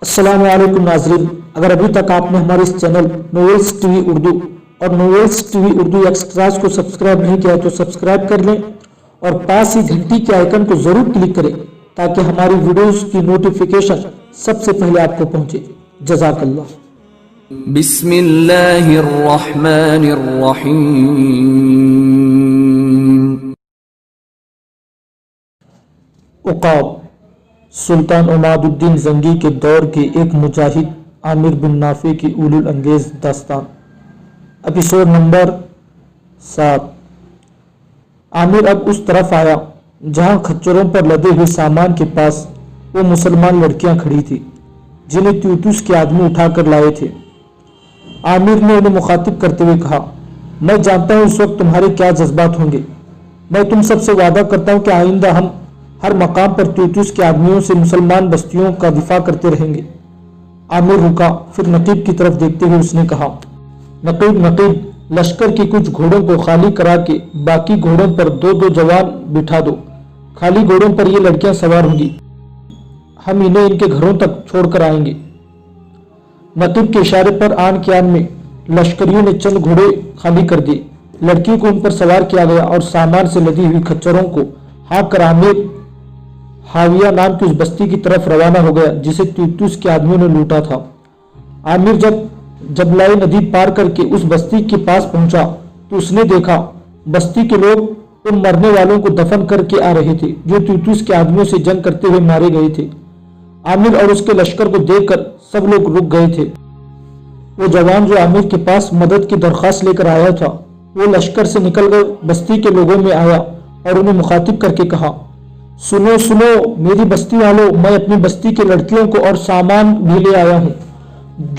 السلام علیکم ناظرین، اگر ابھی تک آپ نے ہمارے اس چینل نویلز ٹی وی اردو اور نویلز ٹی وی اردو ایکسٹراز کو سبسکرائب نہیں کیا تو سبسکرائب کر لیں اور پاس ہی گھنٹی کے آئیکن کو ضرور کلک کریں تاکہ ہماری ویڈیوز کی نوٹیفیکیشن سب سے پہلے آپ کو پہنچے۔ جزاک اللہ۔ بسم اللہ الرحمن الرحیم۔ عقاب سلطان عماد الدین زنگی کے دور کے ایک مجاہد عامر بن نافع کی اول الانگیز داستان، ایپیسوڈ نمبر 7۔ عامر اب اس طرف آیا جہاں کھچروں پر لدے ہوئے سامان کے پاس وہ مسلمان لڑکیاں کھڑی تھی جنہیں تیوتوس کے آدمی اٹھا کر لائے تھے۔ عامر نے انہیں مخاطب کرتے ہوئے کہا، میں جانتا ہوں اس وقت تمہارے کیا جذبات ہوں گے۔ میں تم سب سے وعدہ کرتا ہوں کہ آئندہ ہم ہر مقام پر تیوتوس کے آدمیوں سے مسلمان بستیوں کا دفاع کرتے رہیں گے۔ عامر رکا، پھر نقیب کی طرف دیکھتے ہوئے اس نے کہا، نقیب لشکر کے کچھ گھوڑوں کو خالی کرا کے باقی گھوڑوں پر دو دو جوان بٹھا دو۔ خالی گھوڑوں پر یہ لڑکیاں سوار ہوں گی، ہم انہیں ان کے گھروں تک چھوڑ کر آئیں گے۔ نقیب کے اشارے پر آن کے آن میں لشکریوں نے چند گھوڑے خالی کر دیے، لڑکیوں کو ان پر سوار کیا گیا اور سامان سے لدی ہوئی کھچروں کو ہانک کر عامر حاویہ نام کی اس بستی کی طرف روانہ ہو گیا جسے تیوتوس کے آدمیوں نے لوٹا تھا۔ عامر جب جبلائے ندی پار کر کے اس بستی کے پاس پہنچا تو اس نے دیکھا بستی کے لوگ ان مرنے والوں کو دفن کر کے آ رہے تھے جو تیوتوس کے آدمیوں سے جنگ کرتے ہوئے مارے گئے تھے۔ عامر اور اس کے لشکر کو دیکھ کر سب لوگ رک گئے تھے۔ وہ جوان جو عامر کے پاس مدد کی درخواست لے کر آیا تھا وہ لشکر سے نکل کر بستی کے لوگوں میں آیا اور انہیں مخاطب کر کے کہا، سنو میری بستی والوں، میں اپنی بستی کے لڑکیوں کو اور سامان بھی لے آیا ہوں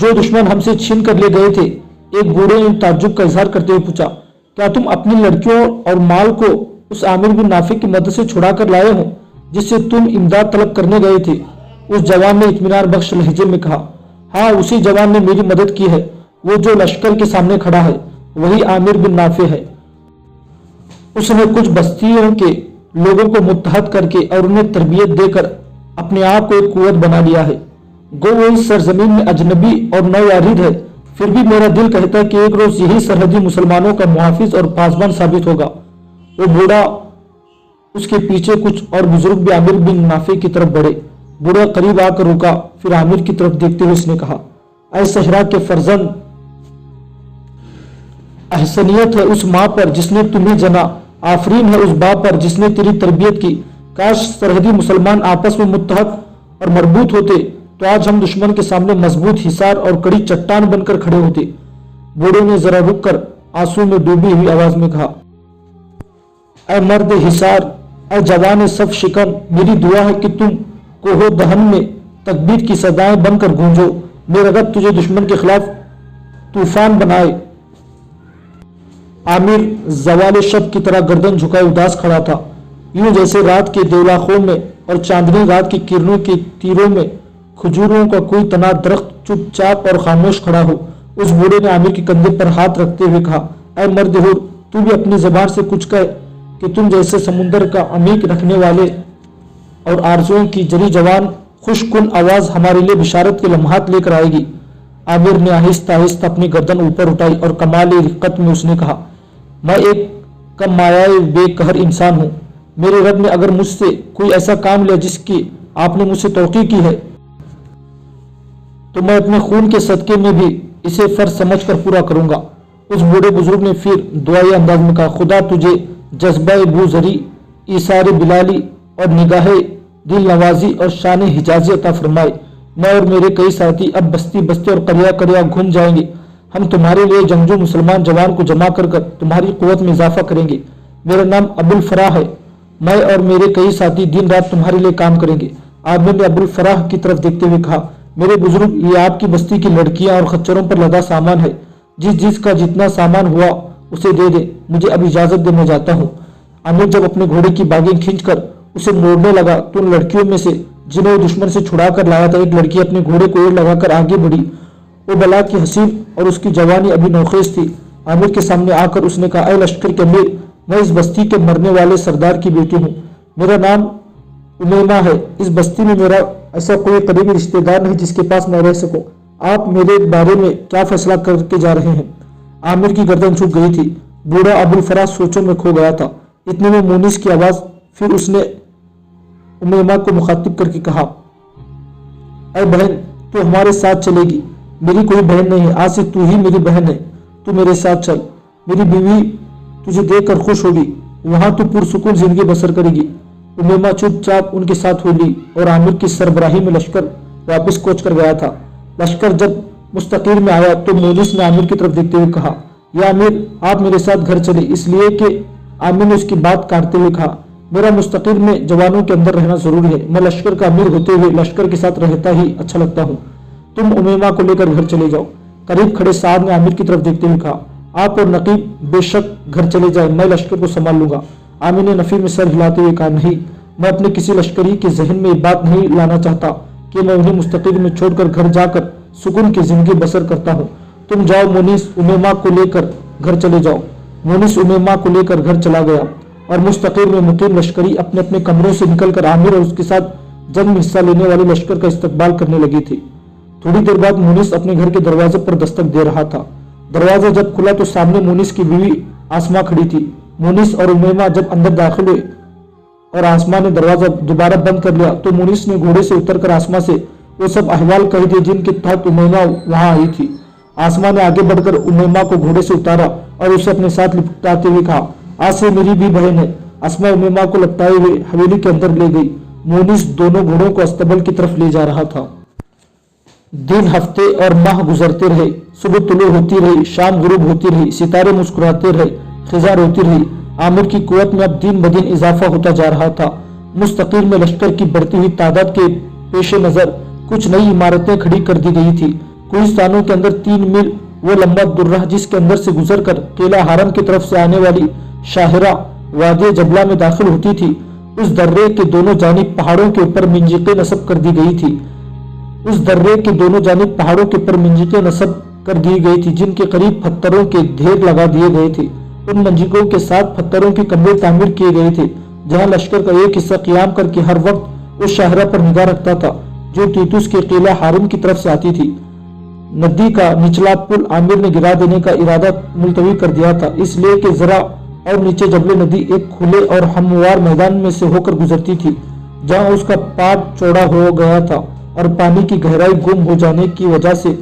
جو دشمن ہم سے چھین کر لے گئے تھے۔ ایک بوڑھے نے تعجب کا اظہار کرتے ہوئے پوچھا، کیا تم اپنی لڑکیوں اور مال کو اس عامر بن نافع کی مدد سے چھڑا کر لائے ہو جس سے تم امداد طلب کرنے گئے تھے؟ اس جوان نے اطمینان بخش لہجے میں کہا، ہاں اسی جوان نے میری مدد کی ہے، وہ جو لشکر کے سامنے کھڑا ہے وہی عامر بن نافع ہے۔ اس نے کچھ بستیوں کے لوگوں کو متحد کر کے اور انہیں تربیت دے کر اپنے آپ کو ایک قوت بنا لیا ہے۔ گو وہ اس سرزمین میں اجنبی اور نوآرید ہے، پھر بھی میرا دل کہتا ہے کہ ایک روز یہی سرحدی مسلمانوں کا محافظ اور پاسبان ثابت ہوگا۔ وہ بوڑھا، اس کے پیچھے کچھ اور بزرگ بھی عامر بن نافع کی طرف بڑھے۔ بوڑھا قریب آ کر رکا، پھر عامر کی طرف دیکھتے ہوئے اس نے کہا، اے صحرا کے فرزند، احسنیت ہے اس ماں پر جس نے تمہیں جنا، آفرین ہے اس باپ پر جس نے تیری تربیت کی۔ کاش سرحدی مسلمان آپس میں متحد اور مربوط ہوتے تو آج ہم دشمن کے سامنے مضبوط حصار اور کڑی چٹان بن کر کھڑے ہوتے۔ بوڑھے نے ذرا رک کر آنسو میں ڈوبی ہوئی آواز میں کہا، اے مرد حصار، اے جوان صف شکن، میری دعا ہے کہ تم کوہ دہن میں تکبیر کی صدائیں بن کر گونجو، میرا رب تجھے دشمن کے خلاف طوفان بنائے۔ عامر زوال شب کی طرح گردن جھکائے اداس کھڑا تھا، یوں جیسے رات کے دیولاخوں میں اور چاندنی رات کی کرنوں کے تیروں میں کھجوروں کا کوئی تنا درخت چپ چاپ اور خاموش کھڑا ہو۔ اس بوڑھے نے عامر کے کندھے پر ہاتھ رکھتے ہوئے کہا، اے مرد حور، تو بھی اپنی زبان سے کچھ کہے کہ تم جیسے سمندر کا عمیق رکھنے والے اور آرزوؤں کی جری جوان خوش کن آواز ہمارے لیے بشارت کے لمحات لے کر آئے گی۔ عامر نے آہستہ آہستہ اپنی گردن اوپر اٹھائی اور کمال رقت میں اس نے کہا، میں ایک کم مایہ بے قہر انسان ہوں۔ میرے رب نے اگر مجھ سے کوئی ایسا کام لیا جس کی آپ نے مجھ سے توقع کی ہے تو میں اپنے خون کے صدقے میں بھی اسے فرض سمجھ کر پورا کروں گا۔ اس بوڑھے بزرگ نے پھر دعائی انداز میں کہا، خدا تجھے جذبہ بوزری، ایثار بلالی اور نگاہ دل نوازی اور شان حجازی عطا فرمائے۔ میں اور میرے کئی ساتھی اب بستی بستی اور قریہ قریہ گھوم جائیں گے۔ ہم تمہارے لیے جنگجو مسلمان جوان کو جمع کر کر تمہاری قوت میں اضافہ کریں گے۔ میرا نام ابو الفراح ہے، میں اور میرے کئی ساتھی دن رات تمہارے لیے کام کریں گے۔ عامر نے ابو الفراح کی طرف دیکھتے ہوئے کہا، میرے بزرگ، یہ آپ کی بستی کی لڑکیاں اور خچروں پر لدا سامان ہے، جس کا جتنا سامان ہوا اسے دے دے، مجھے اب اجازت دے، میں جاتا ہوں۔ عامر جب اپنے گھوڑے کی باگیں کھینچ کر اسے موڑنے لگا تو ان لڑکیوں میں سے جنہیں وہ دشمن سے چھڑا کر لایا تھا ایک لڑکی اپنے گھوڑے کو ایڑ لگا کر آگے بڑھی۔ وہ بلا کی حسین اور اس کی جوانی ابھی نوخیز تھی۔ عامر کے سامنے آ کر اس نے کہا، اے لشکر کے امیر، میں اس بستی کے مرنے والے سردار کی بیٹی ہوں، میرا نام उमैमा है, इस बस्ती में मेरा ऐसा कोई करीबी रिश्तेदार नहीं जिसके पास मैं रह सकूं। आप मेरे बारे में क्या फैसला करके जा रहे हैं? आमिर की गर्दन झुक गई थी। बूढ़ा अबुल फराज सोचों में खो गया था। इतने में मुनीस की आवाज, फिर उसने उमैमा को मुखातिब करके कहा, अरे बहन, तू हमारे साथ चलेगी। मेरी कोई बहन नहीं है, आज से तू ही मेरी बहन है। तू मेरे साथ चल, मेरी बीवी तुझे देखकर खुश होगी, वहां तू पुरसुकून जिंदगी बसर करेगी। उमैमा चुपचाप उनके साथ हो ली और आमिर की सरबराही में लश्कर वापस कूच कर गया था। लश्कर जब मुस्तकीर में आया तो मुनीस ने आमिर की तरफ देखते हुए कहा, या आमिर, आप मेरे साथ घर चले। इसलिए कि आमिर ने उसकी बात काटते हुए कहा, मेरा मुस्तकीर में जवानों के अंदर रहना जरूरी है। मैं लश्कर का अमीर होते हुए लश्कर के साथ रहता ही अच्छा लगता हूँ। तुम उमैमा को लेकर घर चले जाओ। करीब खड़े साहब ने आमिर की तरफ देखते हुए कहा, आप और नकीब बेशक घर चले जाए, मैं लश्कर को संभाल लूंगा। आमिर ने नफी में सर हिलाते हुए कहा, नहीं, मैं अपने किसी लश्करी के जहन में ये बात नहीं लाना चाहता कि मैं उन्हें मुस्तकीर में छोड़कर घर जाकर सुकून की जिंदगी बसर करता हूँ। तुम जाओ मुनीस, उमैमा को लेकर घर चले जाओ। मुनीस उमैमा को लेकर घर चला गया और मुस्तकीर में मुकीम लश्करी अपने अपने कमरों से निकलकर आमिर और उसके साथ जंग में हिस्सा लेने वाले लश्कर का इस्तकबाल करने लगी थी। थोड़ी देर बाद मुनीस अपने घर के दरवाजे पर दस्तक दे रहा था। दरवाजा जब खुला तो सामने मुनीस की बीवी आसमा खड़ी थी। मुनीस और उमैमा जब अंदर दाखिल हुए और आसमा ने दरवाजा दोबारा बंद कर लिया तो मुनीस ने घोड़े से उतरकर आसमा से वो सब अहवाल कह दिए जिनके तहत उमैमा वहां आई थी। आसमा ने आगे बढ़कर उमैमा को घोड़े से उतारा और उसे अपने साथ लिपटाते हुए कहा, आज से मेरी भी बहन है। आसमा उमैमा को लपटाए हुए हवेली के अंदर ले गई। मुनीस दोनों घोड़ों को अस्तबल की तरफ ले जा रहा था। दिन, हफ्ते और माह गुजरते रहे। सुबह तुलू होती रही, शाम गुरूब होती रही, सितारे मुस्कुराते रहे, खिजार होती रही। आमिर की कुव्वत में अब दिन ब दिन इजाफा होता जा रहा था। मुस्तकीर में लश्कर की बढ़ती हुई तादाद के पेश नजर कुछ नई इमारतें खड़ी कर दी गई थी। कुछ स्थानों के अंदर 3 मील वो लंबा दुर्राह जिसके अंदर से गुजरकर केला हारम की तरफ से आने वाली शाहिरा वादी जबला में दाखिल होती थी, उस दर्रे के दोनों जानिब पहाड़ों के ऊपर मिंजिकें नस्ब कर दी गई थी। उस दर्रे के दोनों जानिब पहाड़ों के ऊपर मिंजिकें नस्ब कर दी गई थी जिनके करीब पत्थरों के ढेर लगा दिए गए थे। उन मंजिकों के साथ पत्थरों के कमरे तामीर किए गए थे जहां लश्कर का एक हिस्सा क़याम करके हर वक्त उस शाहरा पर निगाह रखता था जो तीतुस के किला हारिम की तरफ से आती थी। नदी का निचला पुल आमिर ने गिरा देने का इरादा मुलतवी कर दिया था, इसलिए कि जरा और नीचे जबले नदी एक खुले और हमवार मैदान में से होकर गुजरती थी जहां उसका पाट चौड़ा हो गया था और पानी की गहराई गुम हो जाने की वजह से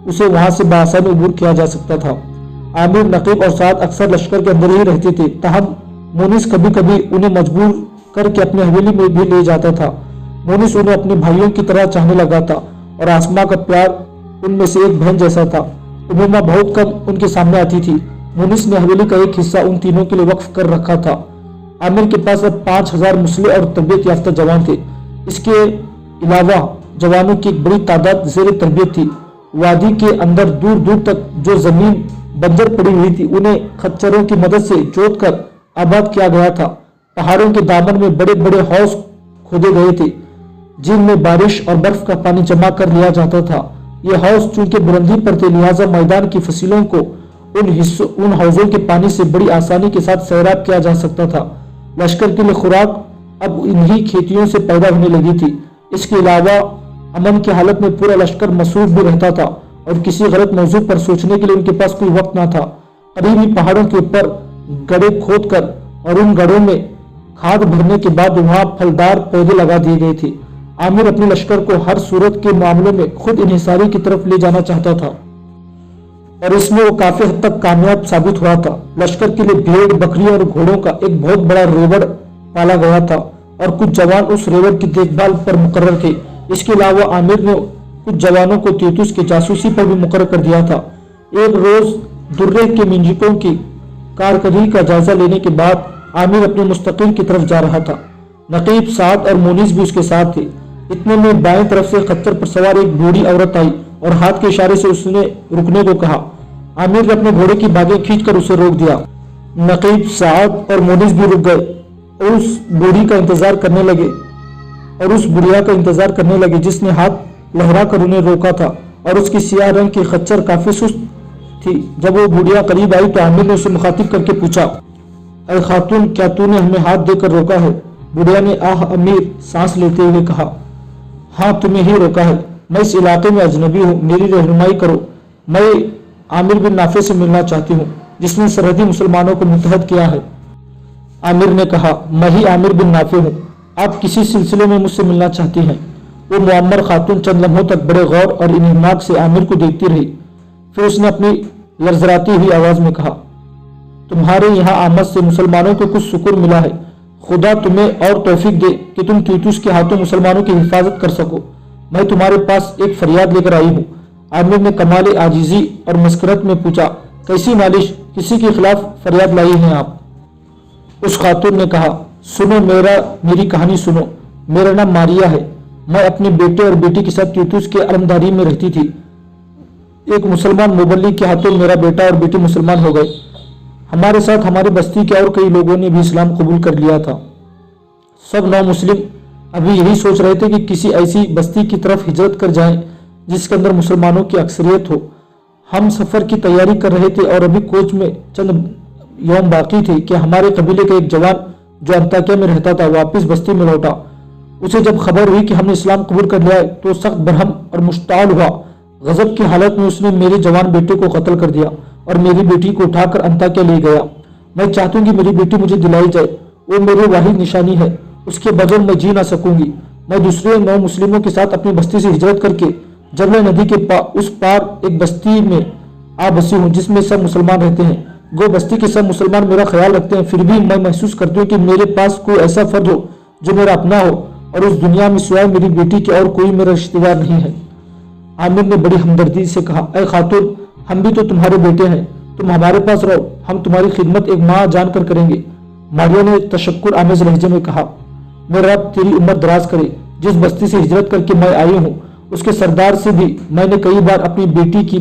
उसे वहां से बआसानी अबूर किया जा सकता था। आमिर, नकीब और साद अक्सर लश्कर के अंदर ही रहते थे, ताहम मुनीस कभी कभी उन्हें मजबूर करके अपनी हवेली में भी ले जाता था। मुनीस उन्हें अपने भाइयों की तरह चाहने लगा था और आसमा का प्यार उनमें से एक बहन जैसा था। उमैमा बहुत कम उनके सामने आती थी। मुनीस ने हवेली का एक हिस्सा उन तीनों के लिए वक्फ कर रखा था। आमिर के पास अब 5000 मुस्लिम और तरबियत याफ्ता जवान थे। इसके अलावा जवानों की एक बड़ी तादाद जेर तरबियत थी। वादी के अंदर दूर दूर तक जो जमीन बंजर पड़ी हुई थी उन्हें खच्चरों की मदद से जोत कर आबाद किया गया था। पहाड़ों के दामन में बड़े बड़े हौज खोदे गए थे जिनमें बारिश और बर्फ का पानी जमा कर लिया जाता था। ये हौज चूंकि बुलंदी पर थे, लिहाजा मैदान की फसलों को उन हौजों के पानी से बड़ी आसानी के साथ सैराब किया जा सकता था। लश्कर के लिए खुराक अब इन्हीं खेतियों से पैदा होने लगी थी। इसके अलावा अमन की हालत में पूरा लश्कर मसरूफ भी रहता था और किसी गलत मौजू पर सोचने के लिए उनके पास कोई वक्त न था। करीबी पहाड़ों के ऊपर गड्ढे खोद कर और उन गड्ढों में खाद भरने के बाद वहां फलदार पौधे लगा दिए गए थे। आमिर अपने लश्कर को हर सूरत के मामलों में खुद इन्हिसारी की तरफ ले जाना चाहता था और इसमें वो काफी हद तक कामयाब साबित हुआ था। लश्कर के लिए भेड़, बकरियों और घोड़ों का एक बहुत बड़ा रेवड़ पाला गया था और कुछ जवान उस रेवड़ की देखभाल पर मुकर्रर थे। इसके अलावा आमिर ने कुछ जवानों को तीतुस की जासूसी पर भी मुकर्रर कर दिया था। एक रोज दुर्रे के मिंजिकों की कारकर्दगी का जायजा लेने के बाद आमिर अपने मुस्तकीर की तरफ जा रहा था। नकीब, साद और मुनीस भी उसके साथ थे। इतने में बाएं तरफ से खच्चर पर सवार एक बूढ़ी औरत आई और हाथ के इशारे से उसने रुकने को कहा। आमिर ने अपने घोड़े की बागें खींचकर उसे रोक दिया। नकीब, साद और मुनीस भी रुक गए और उस बुढ़िया का इंतजार करने लगे जिसने हाथ लहरा कर उन्हें रोका था और उसकी सियाह रंग की खच्चर काफी सुस्त थी। जब वो बुढ़िया करीब आई तो आमिर ने उसे मुखातिब करके पूछा, अरे खातून, क्या तूने हमें हाथ देकर रोका है? बुढ़िया ने आह अमीर सांस लेते हुए कहा, हाँ तुम्हें ही रोका है, मैं इस इलाके में अजनबी हूँ, मेरी रहनुमाई करो। मैं आमिर बिन नाफे से मिलना चाहती हूँ जिसने सरहदी मुसलमानों को मुत्तहद किया है। आमिर ने कहा, मैं ही आमिर बिन नाफे हूँ, आप किसी सिलसिले में मुझसे मिलना चाहती हैं? वो मुअम्मर खातून चंद लम्हों तक बड़े गौर और इन्हिमाक से आमिर को देखती रही। फिर उसने अपनी लर्जराती हुई आवाज में कहा, तुम्हारे यहाँ आमद से मुसलमानों को कुछ सुकून मिला है। खुदा तुम्हें और तौफीक दे कि तुम तीतुस के हाथों मुसलमानों की हिफाजत कर सको। मैं तुम्हारे पास एक फरियाद लेकर आई हूँ। आमिर ने कमाल आजीजी और मस्करत में पूछा, कैसी नालिश, किसी के खिलाफ फरियाद लाई है आप? उस खातून ने कहा, सुनो, मेरी कहानी सुनो। मेरा नाम मारिया है। मैं अपने बेटे और बेटी के साथ तीतुस के अलमदारी में रहती थी। एक मुसलमान मुबल्लिग के हाथों मेरा बेटा और बेटी मुसलमान हो गए। हमारे साथ हमारे बस्ती के और कई लोगों ने भी इस्लाम कबूल कर लिया था। सब नौ मुस्लिम अभी यही सोच रहे थे कि किसी ऐसी बस्ती की तरफ हिजरत कर जाएं जिसके अंदर मुसलमानों की अक्सरियत हो। हम सफ़र की तैयारी कर रहे थे और अभी कोच में चंद यौम बाकी थे कि हमारे कबीले का एक जवान जो अंताकिया में रहता था वापस बस्ती में लौटा। उसे जब खबर हुई कि हमने इस्लाम कबूल कर लिया है तो सख्त बरहम और मुश्ताल हुआ। गजब की हालत में उसने मेरे जवान बेटे को कत्ल कर दिया और मेरी बेटी को उठाकर अंताकिया ले गया। मैं चाहती हूँ कि मेरी बेटी मुझे दिलाई जाए, वो मेरी वाहिद निशानी है, उसके बगैर मैं जी ना सकूंगी। मैं दूसरे 9 मुस्लिमों के साथ अपनी बस्ती से हिजरत करके जबल नदी के उस पार एक बस्ती में आ बसी हूँ जिसमें सब मुसलमान रहते हैं। गो बस्ती के सब मुसलमान मेरा ख्याल रखते हैं, फिर भी मैं महसूस करती हूँ कि मेरे पास कोई ऐसा फर्द हो जो मेरा अपना हो और उस दुनिया में सिवाय मेरी बेटी के और कोई मेरा रिश्तेदार नहीं है। आमिर ने बड़ी हमदर्दी से कहा, ऐ खातून, हम भी तो तुम्हारे बेटे हैं, तुम हमारे पास रहो, हम तुम्हारी खिदमत एक माँ जानकर करेंगे। मारिया ने तशक्कुर आमेज लहजे में कहा, मेरा रब तेरी उम्र दराज करे। जिस बस्ती से हिजरत करके मैं आई हूँ उसके सरदार से भी मैंने कई बार अपनी बेटी की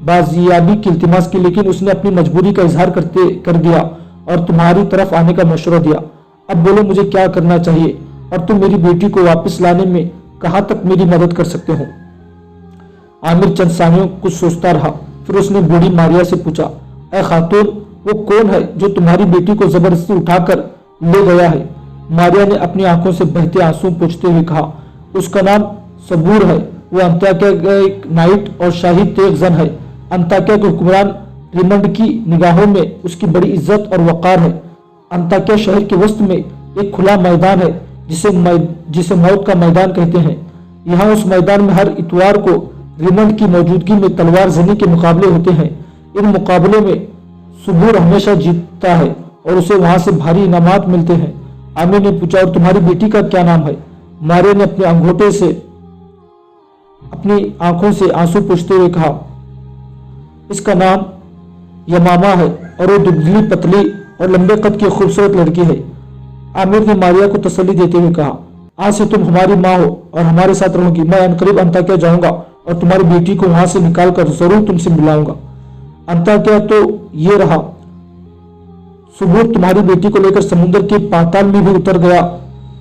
बाजियाबी की इल्तिमास की, लेकिन उसने अपनी मजबूरी का इजहार कर दिया और तुम्हारी तरफ आने का मशवरा दिया। अब बोलो मुझे क्या करना चाहिए और तुम मेरी बेटी को वापस लाने में कहाँ तक मेरी मदद कर सकते हो? आमिर चंद सानियों कुछ सोचता रहा, फिर उसने बूढ़ी मारिया से पूछा, ऐ खातून, वो कौन है जो तुम्हारी बेटी को जबरदस्ती उठाकर ले गया है? मारिया ने अपनी आंखों से बहते आंसू पोंछते हुए कहा, उसका नाम सबूर है। वो अंताकिया का एक नाइट और शाही तेग जन है। अंताकिया के हुक्मरान रिमंड की निगाहों में उसकी बड़ी इज्जत और वक़ार है। अंताकिया शहर के वस्त में एक खुला मैदान है जिसे मौत का मैदान कहते हैं। यहाँ उस मैदान में हर इतवार को रिमंड की मौजूदगी में तलवार जनी के मुकाबले होते हैं। इन मुकाबले में सुबूर हमेशा जीतता है और उसे वहां से भारी इनामात मिलते हैं। आमिर ने पूछा, और तुम्हारी बेटी का क्या नाम है? मारिया ने अपने अंगूठे से अपनी आंखों से आंसू पोंछते हुए कहा, इसका नाम यमामा है और वो दुबली पतली और लंबे कद की खूबसूरत लड़की है। आमिर ने मारिया को तसल्ली देते हुए कहा, आज से तुम हमारी माँ हो और हमारे साथ रहोगी। मैं अनकरीब अंताकिया जाऊंगा और तुम्हारी बेटी को वहां से निकाल कर जरूर तुमसे मिलाऊंगा। अंताकिया तो ये रहा, सुबूर तुम्हारी बेटी को लेकर समुद्र के पाताल में भी उतर गया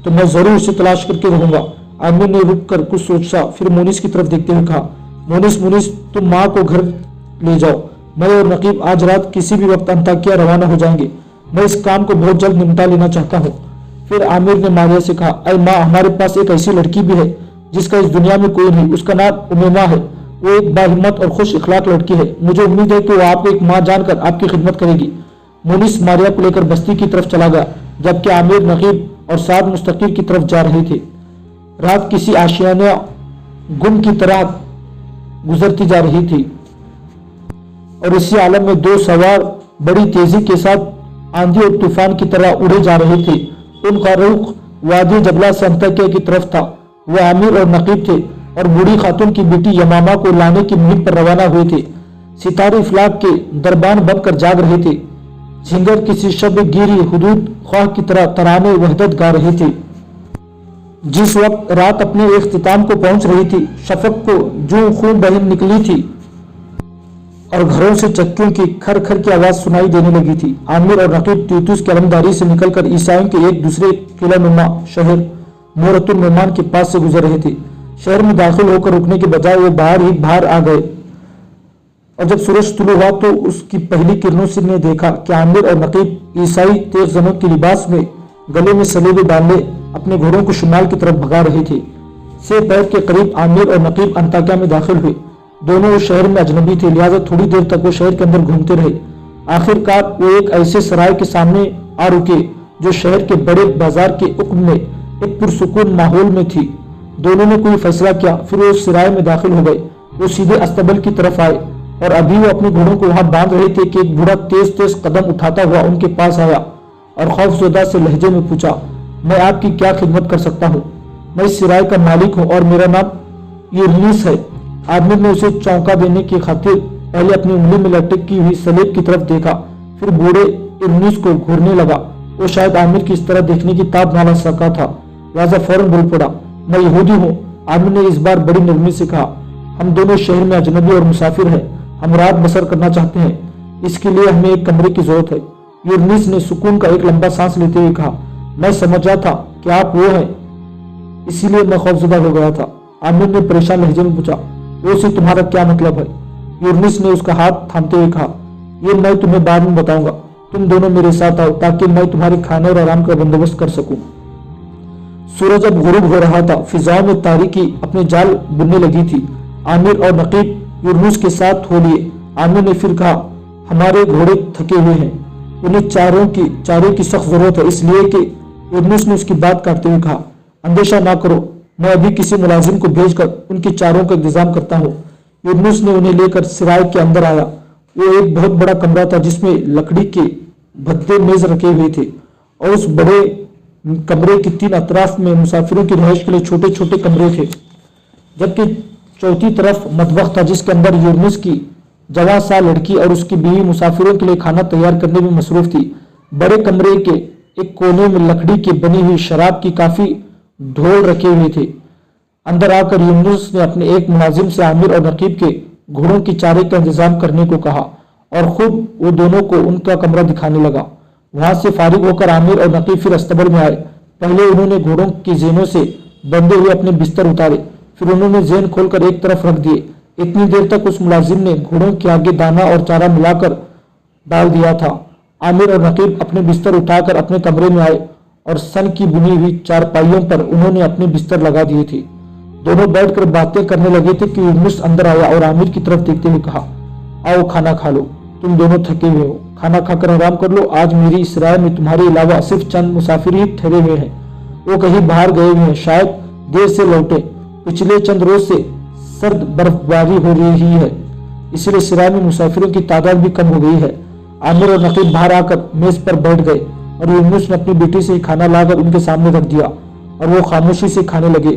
तो मैं जरूर उसे तलाश करके रहूंगा। आमिर ने रुक कर कुछ सोचा, फिर मोनिस की तरफ देखते हुए कहा, मोनिस, तुम माँ को घर ले जाओ। मैं और नकीब आज रात किसी भी वक्त अंताकिया रवाना हो जाएंगे। मैं इस काम को बहुत जल्द निपटा लेना चाहता हूँ। फिर आमिर ने मारिया से कहा, अरे माँ, हमारे पास एक ऐसी लड़की भी है जिसका इस दुनिया में कोई नहीं। उसका नाम उमेमा है। वो एक बाहिम्मत और खुश इखलाक लड़की है। मुझे उम्मीद है कि वो आपको एक माँ जानकर आपकी खिदमत करेगी। मोनिस मारिया को लेकर बस्ती की तरफ चला गया, जबकि आमिर, नकीब और साद मुस्तकीर की तरफ जा रहे थे। रात किसी आशियाना गुम की तरह गुजरती जा रही थी और इसी आलम में 2 सवार बड़ी तेजी के साथ आंधी और तूफान की तरह उड़े जा रहे थे। उनका रुख वादी जबला से अंताकिया की तरफ था। वो आमिर और नकीब थे और बूढ़ी खातून की बेटी यमामा को लाने की मुहिम पर रवाना हुए थे। सितारे इफलाक के दरबान बनकर जाग रहे थे। झिंगर किसी शब गिरी हुदूद ख्वाह की तरह तराने वहदत गा रहे थे। जिस वक्त रात अपने इख्तिताम को पहुंच रही थी, शफक को जो खून बहन निकली थी और घरों से चक्कियों की खर खर की आवाज सुनाई देने लगी थी। आमिर और नकीब तीतुस की अलमदारी से निकलकर ईसाइयों के एक दूसरे किलानुमा शहर मोरतुल मेहमान के पास से गुजर रहे थे। शहर में दाखिल होकर रुकने के बजाय वो बाहर आ गए और जब सूरज तुलू हुआ तो उसकी पहली किरणों से ने देखा कि आमिर और नकीब ईसाई तेज जनों के लिबास में गले में सलेबे डाले अपने घोड़ों को शुमाल की तरफ भगा रहे थे। से पैर के करीब आमिर और नकीब अंताकिया में दाखिल हुए। दोनों उस शहर में अजनबी थे, लिहाजा थोड़ी देर तक वो शहर के अंदर घूमते रहे। आखिरकार वो एक ऐसे सराय के सामने आ रुके जो शहर के बड़े बाजार के उक्म में एक पुरसुकून माहौल में थी। दोनों ने कोई फैसला किया, फिर वो उस सराय में दाखिल हो गए। वो सीधे अस्तबल की तरफ आए और अभी वो अपने घोड़ों को वहां बांध रहे थे कि एक बूढ़ा तेज तेज कदम उठाता हुआ उनके पास आया और खौफजदा से लहजे में पूछा, मैं आपकी क्या खिदमत कर सकता हूँ? मैं इस सराय का मालिक हूँ और मेरा नाम यूनुस है। आदमी ने उसे चौंका देने की खातिर पहले अपनी उंगली में लटकी हुई सलेब की तरफ देखा, फिर बूढ़े यूनुस को घूरने लगा। वो शायद आमिर की इस तरह देखने की ताब ना ला सका था, लिहाजा फौरन बोल पड़ा, मैं यहूदी हूँ। आमिर ने इस बार बड़ी नरमी से कहा, हम दोनों शहर में अजनबी और मुसाफिर हैं, हम रात बसर करना चाहते हैं, इसके लिए हमें एक कमरे की जरूरत है। यूनुस ने सुकून का एक लंबा सांस लेते हुए कहा, मैं समझा था कि आप वो हैं, इसीलिए मैं खौफजदा हो गया था। आमिर ने परेशान लहजे में पूछा, वो से तुम्हारा क्या मतलब है? यूनुस ने उसका हाथ थामते हुए कहा, ये मैं तुम्हें बाद में बताऊंगा, तुम दोनों मेरे साथ आओ ताकि मैं तुम्हारे खाने और आराम का बंदोबस्त कर सकूं। सूरज अब गुरूब हो रहा था, फिजाओं में तारीकी अपने जाल बुनने लगी थी। आमिर और नकीब यूनुस के साथ हो लिए। आमिर ने फिर कहा, हमारे घोड़े थके हुए हैं, उन्हें चारे की सख्त जरूरत है, इसलिए कि यूनुस ने उसकी बात काटते हुए कहा, अंदेशा ना करो, मैं अभी किसी मुलाजिम को भेजकर उनके चारों का इंतजाम करता हूँ। यूनुस ने उन्हें लेकर सराय के अंदर आया। वो एक बहुत बड़ा कमरा था जिसमें लकड़ी के भद्दे मेज रखे हुए थे और उस बड़े कमरे के तीन अतराफ में मुसाफिरों की रिहाइश के लिए छोटे छोटे कमरे थे, जबकि चौथी तरफ मतबख था जिसके अंदर यूनुस की जवान सा लड़की और उसकी बीवी मुसाफिरों के लिए खाना तैयार करने में मसरूफ थी। बड़े कमरे के एक कोने में लकड़ी की बनी हुई शराब की काफी ढोल रखे हुए थे। अंदर आकर यूनुस ने अपने एक मुलाजिम से आमिर और नकीब के घोड़ों की चारे का इंतजाम करने को कहा और खुद वो दोनों को उनका कमरा दिखाने लगा। वहां से फारिग होकर आमिर और नकीब फिर अस्तबल में आए। पहले उन्होंने घोड़ों की जेनों से बंधे हुए अपने बिस्तर उतारे, फिर उन्होंने जेन खोलकर एक तरफ रख दिए। इतनी देर तक उस मुलाजिम ने घोड़ों के आगे दाना और चारा मिलाकर डाल दिया था। आमिर और नकीब अपने बिस्तर उठाकर अपने कमरे में आए और सन की बुनी हुई चारपाइयों पर उन्होंने अपने बिस्तर लगा दिए थे। दोनों बैठकर बातें करने लगे थे कि यूनुस अंदर आया और आमिर की तरफ देखते हुए कहा, आओ खाना खा लो, तुम दोनों थके हुए हो, खाना खाकर आराम कर लो। आज मेरी इस राय में तुम्हारे अलावा सिर्फ चंद मुसाफिर ही ठहरे हुए हैं, वो कहीं बाहर गए हुए हैं, शायद देर से लौटे। पिछले चंद रोज से सर्द बर्फबारी हो रही है, इसलिए सराय में मुसाफिरों की तादाद भी कम हो गई है। आमिर और नकीब बाहर आकर मेज पर बैठ गए और यूनुस ने अपनी बेटी से खाना लाकर उनके सामने रख दिया और वो खामोशी से खाने लगे।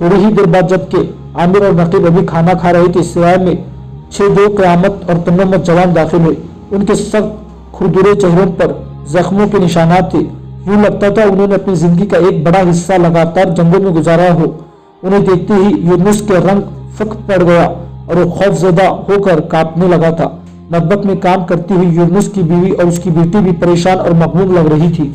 थोड़ी ही देर बाद जबकि आमिर और नकीब अभी खाना खा रहे थे, सराय में 6 क़यामत और तन्नमत जवान दाखिल हुए। उनके सख्त खुरदुरे चेहरों पर जख्मों के निशानात थे। यूं लगता था उन्होंने अपनी जिंदगी का एक बड़ा हिस्सा लगातार जंगल में गुजारा हो। उन्हें देखते ही यूनुस के रंग फक पड़ गया और वो खौफजदा होकर कांपने लगा था। मतबख में काम करती हुई यूनुस की बीवी और उसकी बेटी भी परेशान और मगमूम लग रही थी।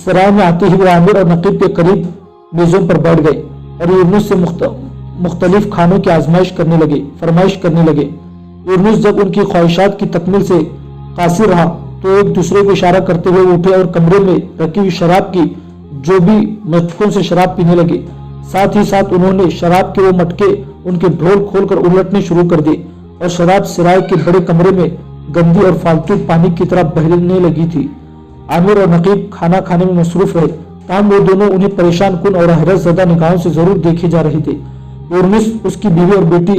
सराय में आते ही वो आमिर और नकीब के करीब मेजों पर बैठ गए और यूनुस से मुख्तलिफ खानों की फरमाइश करने लगे। यूनुस जब उनकी ख्वाहिशात की तकमील से कासिर रहा तो एक दूसरे को इशारा करते हुए उठे और कमरे में रखी हुई शराब की जो भी मटकों से शराब पीने लगे। साथ ही साथ उन्होंने शराब के वो मटके उनके ढोल खोलकर उलटने शुरू कर दिए और शराब सराय के बड़े कमरे में गंदी और फालतू पानी की तरह बहने लगी थी। आमिर और नकीब खाना खाने में मसरूफ रहे, ताहम वो दोनों उन्हें परेशान कुन और हैरत ज़दा निगाहों से जरूर देखे जा रहे थे। यूनुस, उसकी बीवी और बेटी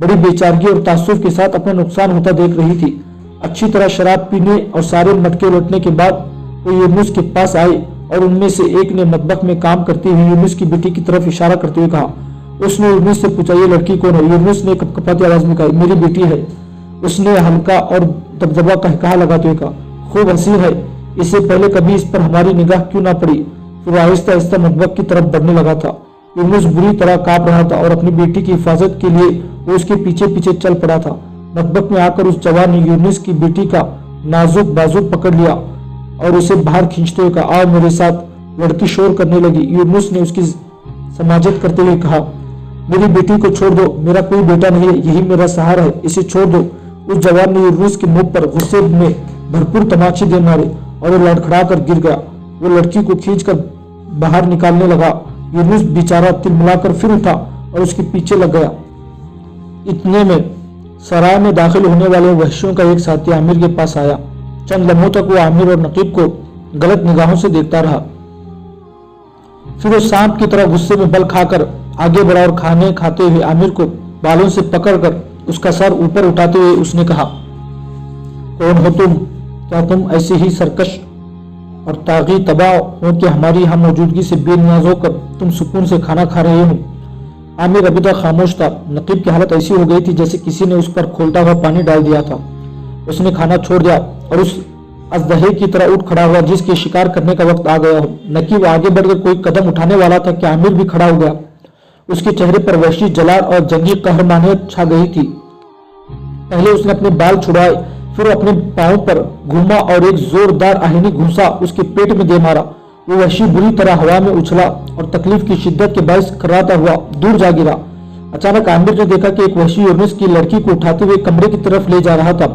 बड़ी बेचारगी और तासुफ के साथ अपना नुकसान होता देख रही थी। अच्छी तरह शराब पीने और सारे मटके उलटने के बाद वो यूनुस के पास आए और उनमें से एक ने मतबख में काम करती हुई यूनुस की बेटी की तरफ इशारा करते हुए कहा। उसने यूनुस से पूछा, ये लड़की कौन है? यूनुस ने कपकपाती आवाज में कहा, मेरी बेटी है। उसने हल्का और दबदबा कहा लगाते हुए कहा, खूब हसीन है, इससे पहले कभी इस पर हमारी निगाह क्यों ना पड़ी? फिर आहिस्ता आहिस्ता मतबख की तरफ बढ़ने लगा था। यूनुस बुरी तरह कांप रहा था और अपनी बेटी की हिफाजत के लिए वो उसके पीछे पीछे चल पड़ा था। मतबख में आकर उस जवान ने यूनुस की बेटी का नाजुक बाजू पकड़ लिया और उसे बाहर खींचते हुए कहा, आओ मेरे साथ। लड़की शोर करने लगी। यूनुस ने उसकी समाजत करते हुए कहा, मेरी बेटी को छोड़ दो, मेरा कोई बेटा नहीं है, यही मेरा सहारा है, इसे छोड़ दो। उस जवान ने यूनुस के मुंह पर गुस्से में भरपूर तमाचे दे मारे और वो लड़खड़ा कर गिर गया। वो लड़की को खींचकर बाहर निकालने लगा। यूनुस बेचारा तिलमिलाकर फिर उठा और उसके पीछे लग गया। इतने में सराय में दाखिल होने वाले वहशियों का एक साथी आमिर के पास आया। चंद लम्हों तक वो आमिर और नकीब को गलत निगाहों से देखता रहा। फिर वो सांप की तरह गुस्से में बल खाकर आगे बढ़ा और खाने खाते हुए आमिर को बालों से पकड़कर उसका सर ऊपर उठाते हुए उसने कहा, कौन हो तुम? क्या तुम ऐसे ही सरकश और तागी तबाह हो कि हमारी हम मौजूदगी से बेनियाज होकर तुम सुकून से खाना खा रहे हो? आमिर अभी तक खामोश था। नकीब की हालत ऐसी हो गई थी जैसे किसी ने उस पर खोलता हुआ पानी डाल दिया था। उसने खाना छोड़ दिया और उस अजदहे की तरह उठ खड़ा हुआ जिसके शिकार करने का वक्त आ गया हो। नकीब आगे बढ़कर कोई कदम उठाने वाला था कि आमिर भी खड़ा हो गया। उसके चेहरे पर वहशी जलाल और जंगी कहरमानियत छा गई थी। पहले उसने अपने बाल छुड़ाए, फिर अपने पांव पर घूमा और एक जोरदार आहनी घूंसा उसके पेट में दे मारा। वो वहशी बुरी तरह हवा में उछला और तकलीफ की शिद्दत के बायस कराता हुआ दूर जा गिरा। अचानक आमिर ने देखा कि एक वहशी यूनुस की लड़की को उठाते हुए कमरे की तरफ ले जा रहा था।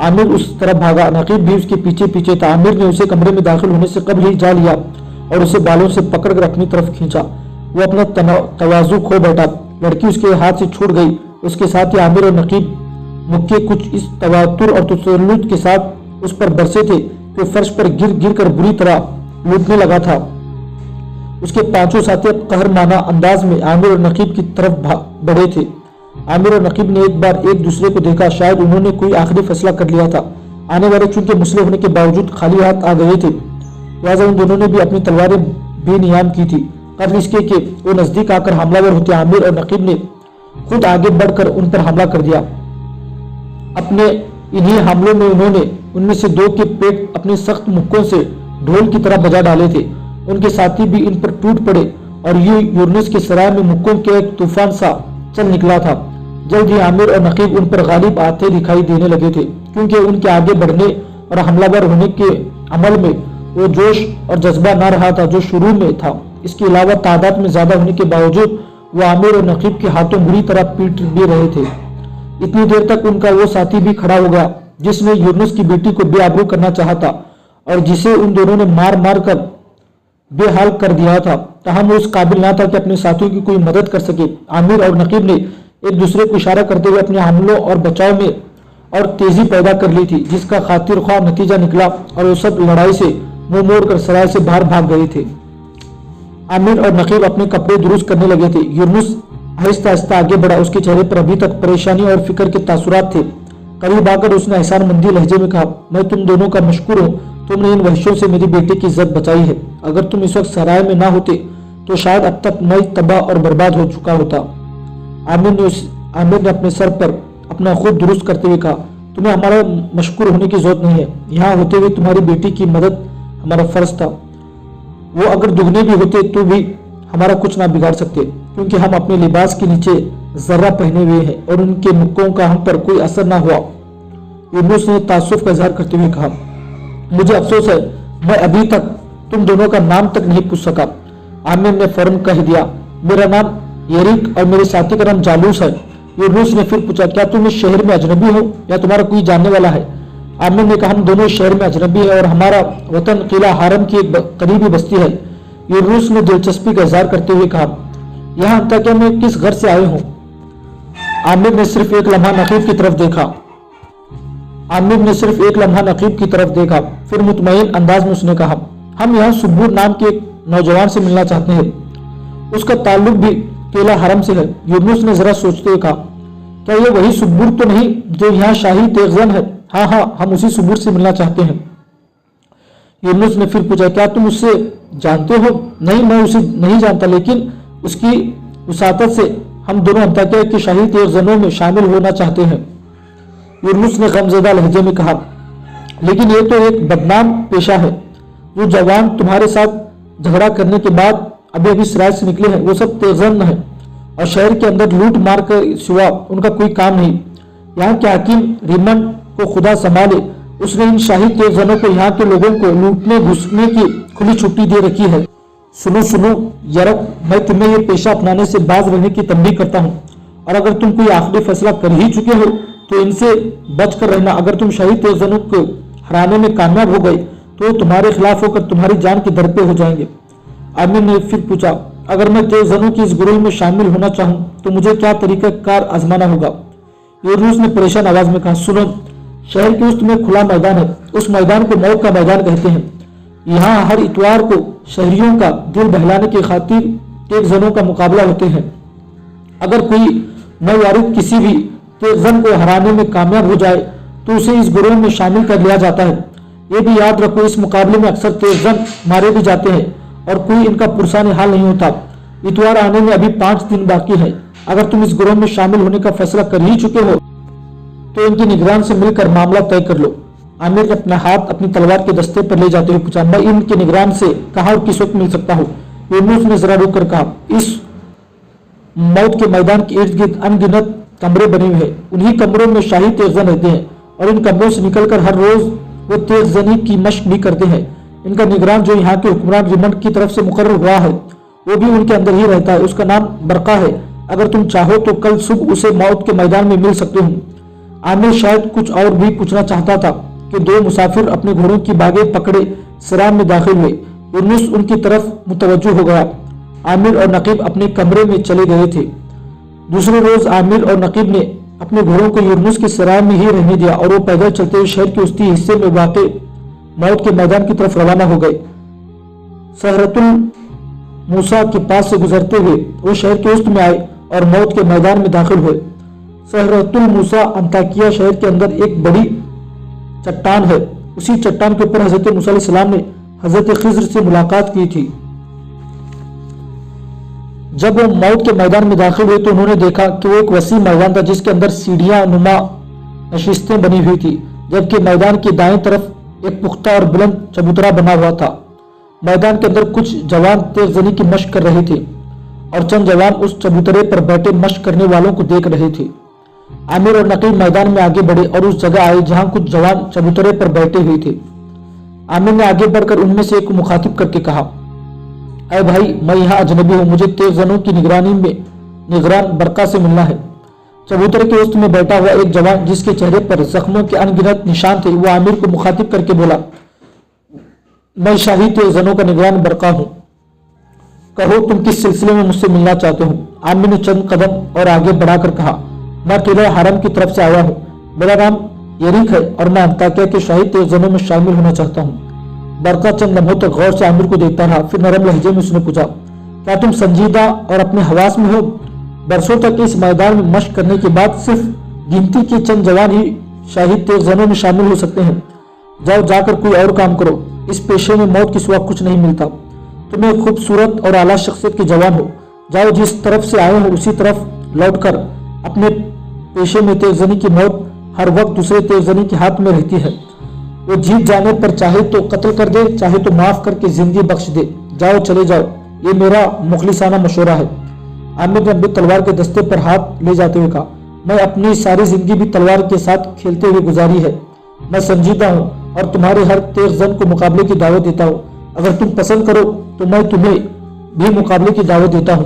आमिर उस तरफ भागा, नकीब भी उसके पीछे पीछे था। आमिर ने उसे कमरे में दाखिल होने से कबल ही जा लिया और उसे बालों से पकड़कर अपनी तरफ खींचा। वो अपना तवाजु खो बैठा। लड़की उसके हाथ से छूट गई। उसके साथ ही आमिर और नकीब मुक्के कुछ इस तवातुर और तसल्लुत के साथ उस पर बरसे थे कि फर्श पर गिर गिर कर बुरी तरह लूटने लगा था। उसके पांचों साथी कहरमाना अंदाज में आमिर और नकीब की तरफ बढ़े थे। आमिर और नकीब ने एक बार एक दूसरे को देखा। शायद उन्होंने कोई आखिरी फैसला कर लिया था। आने वाले चूंकि मुस्लिम होने के बावजूद खाली हाथ आ गए थे, लिहाजा उन दोनों ने भी अपनी तलवारें बेनियाम की थी कबल इसके कि वो नजदीक आकर हमलावर होते। आमिर और नकीब ने खुद आगे बढ़कर उन पर हमला कर दिया। अपने इन्हीं हमलों में उन्होंने उनमें से दो के पेट अपने सख्त मुक्कों से ढोल की तरह बजा डाले थे। उनके साथी भी इन पर टूट पड़े और ये यूनुस के सराय में मुक्कों के एक तूफान सा चल निकला था। जल्द ही आमिर और नकीब उन पर गालिब आते दिखाई देने लगे थे, क्योंकि उनके आगे बढ़ने और हमलावर होने के अमल में वो जोश और जज्बा न रहा था जो शुरू में था। इसके अलावा तादाद में ज्यादा होने के बावजूद वो आमिर और नकीब के हाथों बुरी तरह पीट भी रहे थे। इतनी देर तक उनका वो साथी भी खड़ा हो गया जिसने यूनुस की बेटी को बेआबरू करना चाहा था और जिसे उन दोनों ने मार मार कर बेहाल कर दिया था। ताहम वो उस काबिल ना था कि अपने साथियों की कोई मदद कर सके। आमिर और नकीब ने एक दूसरे को इशारा करते हुए अपने हमलों और बचाव में और तेजी पैदा कर ली थी, जिसका खातिर ख्वाह नतीजा निकला और वो सब लड़ाई से मुंह मोड़ कर सराय से बाहर भाग गए थे। आमिर और नकीब अपने कपड़े दुरुस्त करने लगे थे। यूनुस आहिस्ता आहिस्ता आगे बढ़ा। उसके चेहरे पर अभी तक परेशानी और फिक्र के तासुरात थे। करीब आकर उसने एहसानमंदी लहजे में कहा, मैं तुम दोनों का मशकूर हूँ। तुमने इन वहशियों से मेरी बेटी की इज्जत बचाई है। अगर तुम इस वक्त सराय में ना होते तो शायद अब तक मैं तबाह और बर्बाद हो चुका होता। आमिर ने अपने सर पर अपना खुद दुरुस्त करते हुए कहा, तुम्हें हमारा मशकूर होने की जरूरत नहीं है। यहाँ होते हुए तुम्हारी बेटी की मदद हमारा फर्ज था। वो अगर दुगने भी होते तो भी हमारा कुछ ना बिगाड़ सकते, क्योंकि हम अपने लिबास के नीचे जर्रा पहने हुए हैं और उनके मुक्कों का हम पर कोई असर ना हुआ। यूनुस ने तासुफ का इजहार करते हुए कहा, मुझे अफसोस है, मैं अभी तक तुम दोनों का नाम तक नहीं पूछ सका। आमिर ने फौरन कह दिया, मेरा नाम यरीक और मेरे साथी का नाम जालूस है। यूनुस ने फिर पूछा, क्या तुम इस शहर में अजनबी हो या तुम्हारा कोई जानने वाला है? आमिर ने कहा, हम दोनों इस शहर में अजनबी है और हमारा वतन किला हारम की एक करीबी बस्ती है। यूनुस ने दिलचस्पी का इजहार करते हुए कहा, यहाँ अंताकिया में किस घर से आए हो? आमिर ने सिर्फ एक लम्हा नकीब की तरफ देखा। फिर मुतमईन अंदाज में उसने कहा, हम यहाँ सुब्बूर नाम के एक नौजवान से मिलना चाहते हैं। उसका ताल्लुक भी किला हरम से है। यूनुस ने जरा सोचते हुए कहा, क्या ये वही सुब्बूर तो नहीं जो यहाँ शाही तेगजन है? हाँ, हम उसी सुब्बूर से मिलना चाहते हैं। यूनुस ने फिर पूछा, क्या तुम उससे जानते हो? नहीं, मैं उसे नहीं जानता, लेकिन उसकी वसातत से हम दोनों अंताकिया के शाही तेगजनों में शामिल होना चाहते हैं। यूनुस ने गमज़दा लहजे में कहा, लेकिन ये तो एक बदनाम पेशा है। जो जवान तुम्हारे साथ झगड़ा करने के बाद अभी सराय से निकले हैं वो सब तेगजन है और शहर के अंदर लूट मार के सिवा उनका कोई काम नहीं। यहाँ के हाकिम रिमन को खुदा संभाले, उसने इन शाही तेगजनों को यहाँ के लोगों को लूटने घुसने की खुली छुट्टी दे रखी है। सुनो यरक, मैं तुम्हें ये पेशा अपनाने से बाज रहने की तंबीह करता हूँ, और अगर तुम कोई आखिरी फैसला कर ही चुके हो तो इनसे बच कर रहना। अगर तुम शाही तेगजनों को हराने में कामयाब हो गए تو تمہارے خلاف ہو کر تمہاری جان کے در پہ ہو جائیں گے۔ عامر نے پھر پوچھا، اگر میں تیز زنوں کی اس گروہ میں شامل ہونا چاہوں تو مجھے کیا طریقہ کار آزمانا ہوگا؟ یونس نے پریشان آواز میں کہا، سنو، شہر کے وسط میں کھلا میدان ہے، اس میدان کو موت کا میدان کہتے ہیں۔ یہاں ہر اتوار کو شہریوں کا دل بہلانے کی خاطر تیز زنوں کا مقابلہ ہوتے ہیں۔ اگر کوئی نووارد کسی بھی تیز زن کو ہرانے میں کامیاب ہو جائے تو اسے اس گروہ میں شامل کر لیا جاتا ہے۔ یہ بھی یاد رکھو، اس مقابلے میں اکثر تیز زن مارے بھی جاتے ہیں اور کوئی ان کا پرسان حال نہیں ہوتا۔ اتوار آنے میں ابھی 5 دن باقی ہے۔ اگر تم اس گروہ میں شامل ہونے کا فیصلہ کر ہی چکے ہو تو ان کی نگران سے مل کر معاملہ طے کر لو۔ عامر نے اپنا ہاتھ اپنی تلوار کے دستے پر لے جاتے ہوئے پوچھا، میں ان کے نگران سے کہاں اور کس وقت مل سکتا ہوں؟ یونس نے ذرا رک کر کہا، اس موت کے میدان کے ارد گرد ان گنت کمرے بنے ہوئے ہیں، انہی کمروں میں شاہی تیز زن رہتے ہیں اور ان کمروں سے نکل کر ہر روز وہ تیز زنی کی مشق بھی کرتے ہیں۔ ان کا نگران جو یہاں کے حکمران ریمنڈ کی طرف سے مقرر ہوا ہے وہ بھی ان کے اندر ہی رہتا ہے، اس کا نام برقع ہے۔ اگر تم چاہو تو کل صبح اسے موت کے میدان میں مل سکتے ہوں۔ عامر شاید کچھ اور بھی پوچھنا چاہتا تھا کہ 2 مسافر اپنے گھوڑوں کی باگیں پکڑے سرام میں داخل ہوئے۔ یونس ان کی طرف متوجہ ہو گیا۔ عامر اور نقیب اپنے کمرے میں چلے گئے تھے۔ دوسرے روز عامر اور نقیب نے اپنے گھوڑوں کو یونس کے سرائے میں ہی رہنے دیا اور وہ پیدل چلتے ہوئے شہر کے وسطی حصے میں واقع موت کے میدان کی طرف روانہ ہو گئے۔ سہرۃ الموسیٰ کے پاس سے گزرتے ہوئے وہ شہر کے وسط میں آئے اور موت کے میدان میں داخل ہوئے۔ سہرۃ الموسیٰ انطاکیہ شہر کے اندر ایک بڑی چٹان ہے۔ اسی چٹان کے اوپر حضرت موسیٰ علیہ السلام نے حضرت خضر سے ملاقات کی تھی۔ جب وہ موت کے میدان میں داخل ہوئے تو انہوں نے دیکھا کہ وہ ایک وسیع میدان تھا جس کے اندر سیڑھیاں نما نشستیں بنی ہوئی تھی، جبکہ میدان کی دائیں طرف ایک پختہ اور بلند چبوترا بنا ہوا تھا۔ میدان کے اندر کچھ جوان تیز زنی کی مشق کر رہے تھے اور چند جوان اس چبوترے پر بیٹھے مشق کرنے والوں کو دیکھ رہے تھے۔ عامر اور نقیب میدان میں آگے بڑھے اور اس جگہ آئے جہاں کچھ جوان چبوترے پر بیٹھے ہوئے تھے۔ عامر نے آگے بڑھ کر ان میں سے ایک کو مخاطب کر کے کہا، اے بھائی، میں یہاں اجنبی ہوں، مجھے تیز زنوں کی نگرانی میں نگران برقع سے ملنا ہے۔ چبوترے کے وسط میں بیٹھا ہوا ایک جوان جس کے چہرے پر زخموں کے ان گنت نشان تھے، وہ عامر کو مخاطب کر کے بولا، میں شاہی تیز زنوں کا نگران برقع ہوں، کہو تم کس سلسلے میں مجھ سے ملنا چاہتے ہو؟ عامر نے چند قدم اور آگے بڑھا کر کہا، میں قلعہ حرم کی طرف سے آیا ہوں، میرا نام یریک ہے اور میں انطاکیہ کے شاہی تیز زنوں میں شامل ہونا چاہتا ہوں۔ برقع چند لمحوں تک غور سے عامر کو دیکھتا رہا، پھر نرم لہجے میں اس نے پوچھا، کیا تم سنجیدہ اور اپنے حواس میں ہو؟ برسوں تک اس میدان میں مشق کرنے کے بعد صرف گنتی کے چند جوان ہی شاہی تیز زنوں میں شامل ہو سکتے ہیں۔ جاؤ، جا کر کوئی اور کام کرو، اس پیشے میں موت کے سوا کچھ نہیں ملتا۔ تم ایک خوبصورت اور اعلیٰ شخصیت کے جوان ہو، جاؤ، جس طرف سے آئے ہو اسی طرف لوٹ کر اپنے پیشے میں تیز زنی کی موت ہر وقت دوسرے تیز زنی کے ہاتھ میں رہتی ہے، وہ جیت جانے پر چاہے تو قتل کر دے، چاہے تو معاف کر کے زندگی بخش دے۔ جاؤ، چلے جاؤ، یہ میرا مخلصانہ مشورہ ہے۔ عامر نے اپنی تلوار کے دستے پر ہاتھ لے جاتے ہوئے کہا، میں اپنی ساری زندگی بھی تلوار کے ساتھ کھیلتے ہوئے گزاری ہے، میں سنجیدہ ہوں اور تمہارے ہر تیز زن کو مقابلے کی دعوت دیتا ہوں۔ اگر تم پسند کرو تو میں تمہیں بھی مقابلے کی دعوت دیتا ہوں۔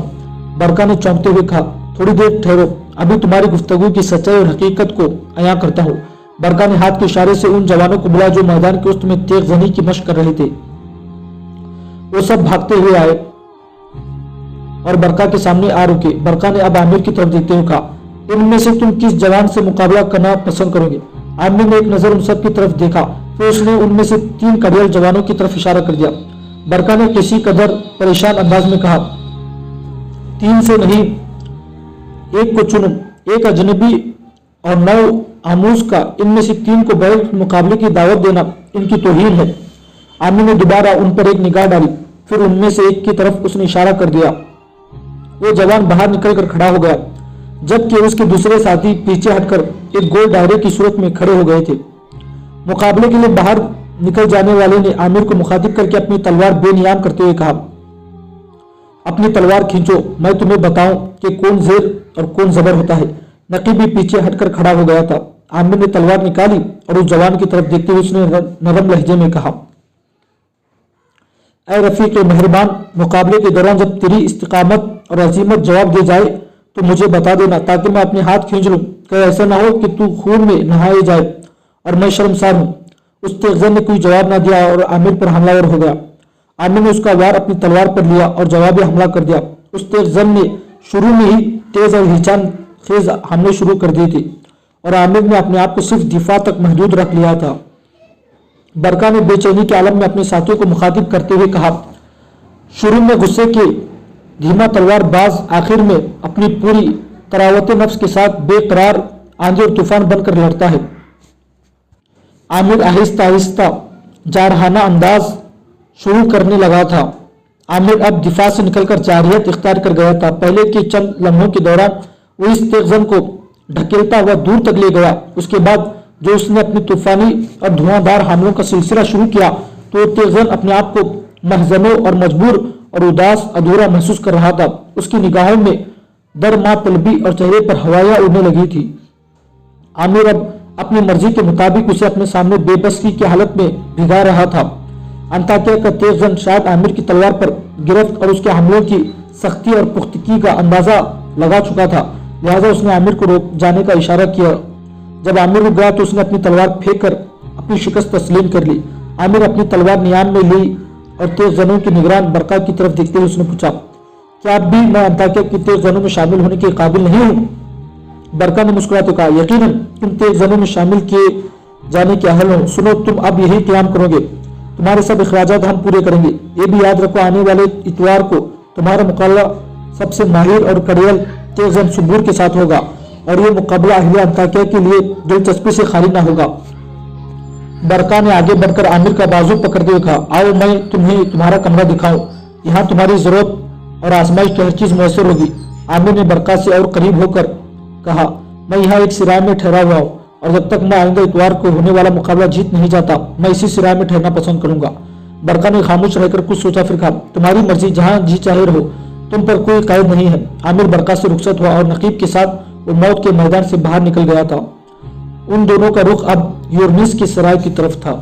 برقع نے چونکتے ہوئے کہا، تھوڑی دیر ٹھہرو، ابھی تمہاری گفتگو کی سچائی اور حقیقت کو عیاں کرتا ہوں۔ برقع نے ہاتھ کے اشارے سے ان جوانوں کو بلایا جو میدان کے وسط میں تیز زنی کی مشق کر رہے تھے۔ وہ سب بھاگتے ہوئے آئے اور برقع کے سامنے آ رکے۔ برقع نے اب عامر کی طرف دیکھتے ہوئے کہا، ان میں سے تم کس جوان سے مقابلہ کرنا پسند کرو گے؟ عامر نے ایک نظر ان سب کی طرف دیکھا، پھر اس نے ان میں سے 3 کڑیل جوانوں کی طرف اشارہ کر دیا۔ برقع نے کسی قدر پریشان انداز میں کہا، 3 سے نہیں، ایک کو چنو، ایک اجنبی اور 9 آموز کا، ان میں سے 3 کو بغیر مقابلے کی دعوت دینا ان کی توہین ہے۔ عامر نے دوبارہ ان پر ایک نگاہ ڈالی، پھر ان میں سے ایک کی طرف اس نے اشارہ کر دیا۔ وہ جوان باہر نکل کر کھڑا ہو گیا، جبکہ اس کے دوسرے ساتھی پیچھے ہٹ کر ایک گول دائرے کی صورت میں کھڑے ہو گئے تھے۔ مقابلے کے لیے باہر نکل جانے والے نے عامر کو مخاطب کر کے اپنی تلوار بے نیام کرتے ہوئے کہا، اپنی تلوار کھینچو، میں تمہیں بتاؤں کہ کون زیر اور کون زبر ہوتا ہے۔ نقیب بھی پیچھے ہٹ کر کھڑا ہو گیا تھا۔ عامر نے تلوار نکالی اور اس جوان کی طرف دیکھتے ہوئے اس نے نرم لہجے میں کہا، اے رفیق مہربان، مقابلے کے دوران جب تیری استقامت اور عزیمت جواب دے جائے تو مجھے بتا دینا تاکہ میں اپنے ہاتھ کھینچ لوں، کہ ایسا نہ ہو کہ تو خون میں نہائے جائے اور میں شرمسار ہوں۔ उस तेगजन ने कोई जवाब ना दिया और आमिर पर हमलावर हो गया। आमिर ने उसका वार अपनी तलवार पर लिया और जवाबी हमला कर दिया। उस तेगजन ने शुरू में ही तेज और हिलचाल खेज हमले शुरू कर दिए थे और आमिर ने अपने आप को सिर्फ दिफा तक महदूद रख लिया था। बरका ने बेचैनी के आलम में अपने साथियों को मुखातिब करते हुए कहा, शुरू में गुस्से के धीमा तलवार बाज आखिर में अपनी पूरी तरावत नफ्स के साथ बेकरार आंधी और तूफान बनकर लड़ता है। आमिर आहिस्ता आहिस्ता जारहाना अंदाज शुरू करने लगा था। आमिर अब दिफा से निकलकर जारियत इख्तियार कर गया था। पहले के चंद लम्हों के दौरान वो इस तेगजन को ढकेलता हुआ दूर तक ले गया। उसके बाद जो उसने अपनी तूफानी और धुआंधार हमलों का सिलसिला शुरू किया तो तेगजन अपने आप को महजनो और मजबूर और उदास अधूरा महसूस कर रहा था। उसकी निगाहों में दरमा तलबी और चेहरे पर हवाइयां उड़ने लगी थी। आमिर अब अपनी मर्जी के मुताबिक उसे अपने सामने बेबसी की हालत में भिगा रहा था। अंताकिया का तेगजन शायद आमिर की तलवार पर गिरफ्त और उसके हमलों की सख्ती और पुख्तगी का अंदाजा लगा चुका था, लिहाजा उसने आमिर को रोक जाने का इशारा किया। जब आमिर रुक गया तो उसने अपनी तलवार फेंक कर अपनी शिकस्त तस्लीम कर ली। आमिर अपनी तलवार नियाम में ली और तेगजनों के निगरान बरका की तरफ देखते हुए उसने पूछा, क्या अब भी मैं अंताकिया के तेगजनों में शामिल होने के काबिल नहीं हूँ? बरका ने मुस्कुराते कहा, यकीनन तुम तेगजनों में शामिल किए जाने के अहल हो। सुनो, तुम अब यही क़याम करोगे, तुम्हारे सब अखराजात हम पूरे करेंगे। ये भी याद रखो, आने वाले इतवार को तुम्हारा मुकाबला सबसे माहिर और कड़ियल तेगजन सुबूर के साथ होगा और ये मुकाबला अहले अंताकिया के लिए दिलचस्पी से खाली ना होगा। बरका ने आगे बढ़कर आमिर का बाजू पकड़ते हुए कहा, आओ मैं तुम्हें तुम्हारा कमरा दिखाऊं, यहाँ तुम्हारी जरूरत और आजमाइश की हर चीज मुयसर होगी। आमिर ने बरका से और करीब होकर कहा, मैं यहाँ एक सिराय में ठहरा हुआ हूँ और जब तक मैं आइंदा इतवार को होने वाला मुकाबला जीत नहीं जाता मैं इसी सिराय में ठहरना पसंद करूंगा। बरका ने खामोश रहकर कुछ सोचा, फिर कहा, तुम्हारी मर्जी, जहाँ जी चाहे रहो, तुम पर कोई कैद नहीं है। आमिर बरका से रुखसत हुआ और नकीब के साथ वो मौत के मैदान से बाहर निकल गया था। उन दोनों का रुख अब यूरनिस की सराय की तरफ था।